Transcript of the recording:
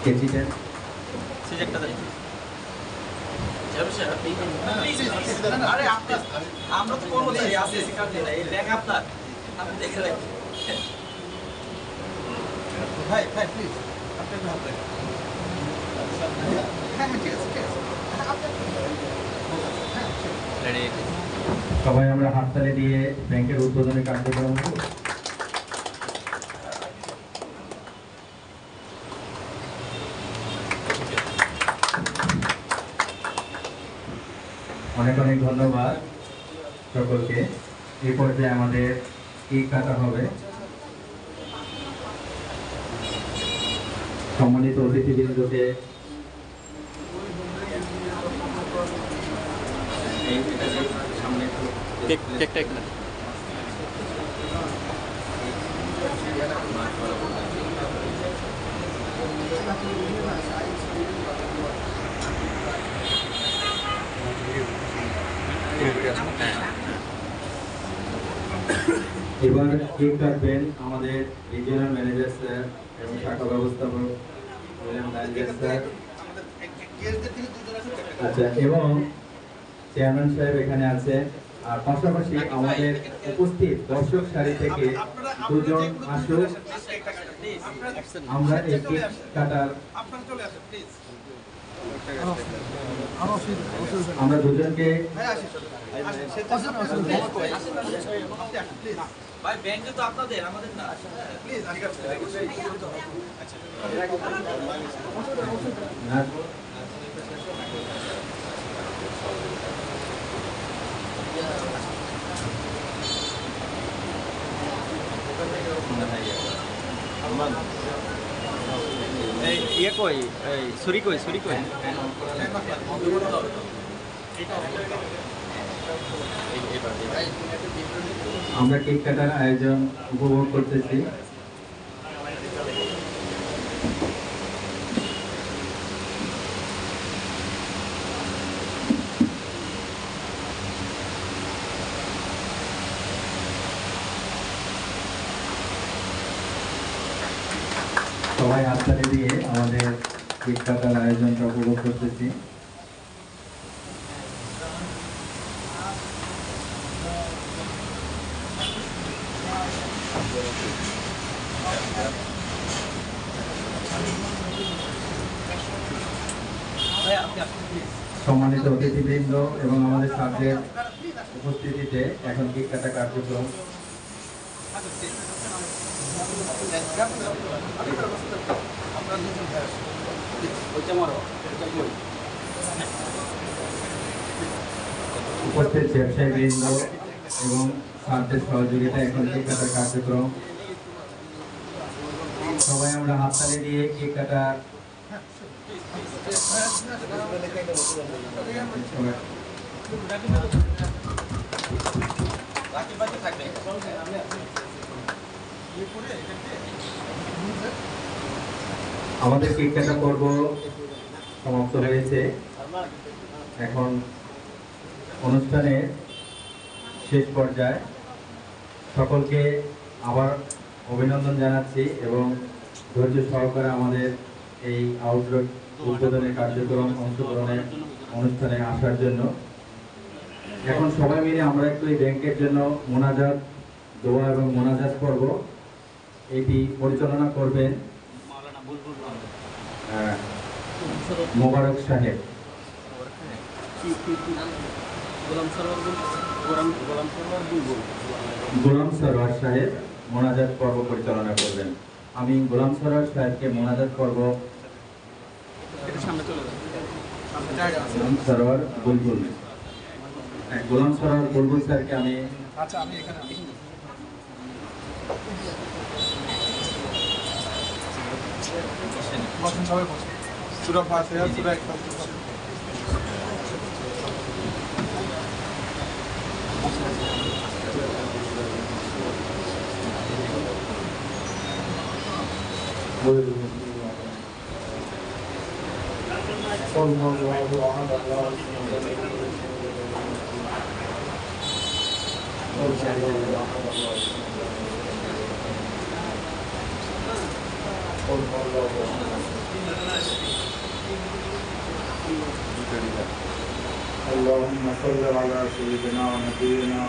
কেজিটা সিজেক্টটা দেন। আরে আমরা তো কর্মচারী আছি কাজে না, এই ব্যাগ আপনার, আপনি দেখে রাখেন। ভাই ভাই প্লিজ আপনি হাত রাখেন। হ্যাঁ ঠিক আছে ঠিক আছে। রেডি। সবাই আমরা হাততালি দিয়ে ব্যাংকের উদ্বোধনী কার্যক্রম করব। অনেক অনেক ধন্যবাদ সকলকে। এই পর্যায়ে আমাদের কেক কাটা হবে। সম্মানিত অতিথিবৃন্দকে কেকটা এখানে। এবার কেক কাটবেন আমাদের রিজিওনাল ম্যানেজার স্যার এবং শাখা ব্যবস্থাপক স্যার। আচ্ছা, এবং চেয়ারম্যান সাহেব এখানে আছে। আর পাশাপাশি আমাদের উপস্থিত দর্শক সারি থেকে দুজন আসুক, আমরা এই কেক কাটার আমরা দুজনকে ভাই ব্যাংকে তো আপনাদের, আমাদের না। প্লিজ ইয়ে কই, এই ছুরি কই, ছুরি কই? আমরা কেক কাটার আয়োজন উপভোগ করতেছি। সবাই হাততালি দিয়ে আমাদের কেক কাটার আয়োজনটা উপভোগ করতেছি। সম্মানিত অতিথিবৃন্দ এবং আমাদের ছাত্রের উপস্থিতিতে এখন কেক কাটা কার্যক্রম। উপস্থিত ব্যবসায়ীবৃন্দ এবং ছাত্রের সহযোগিতা এখন কেক কাটার কার্যক্রম। সবাই আমরা হাততালি দিয়ে কেক কাটা আমাদের কেক কাটা পর্ব সমাপ্ত হয়েছে। এখন অনুষ্ঠানের শেষ পর্যায়ে সকলকে আবার অভিনন্দন জানাচ্ছি এবং ধৈর্য সহকারে আমাদের এই আউটডোর উদ্বোধনের কার্যক্রম অংশগ্রহণের অনুষ্ঠানে আসার জন্য। এখন সবাই মিলে আমরা একটু এই ব্যাংকের জন্য মোনাজাত দোয়া এবং মোনাজাত করব। এটি পরিচালনা করবেন মোবারক সাহেব। গোলাম সরোয়ার সাহেব মোনাজাত পর্ব পরিচালনা করবেন। আমি গোলাম সরোয়ার সাহেবকে মোনাজাত পর্ব সরোয়ার বুলবুল গোলাম সরোয়ার বুলবুল স্যারকে আমি اللهم صل على سيدنا ونبينا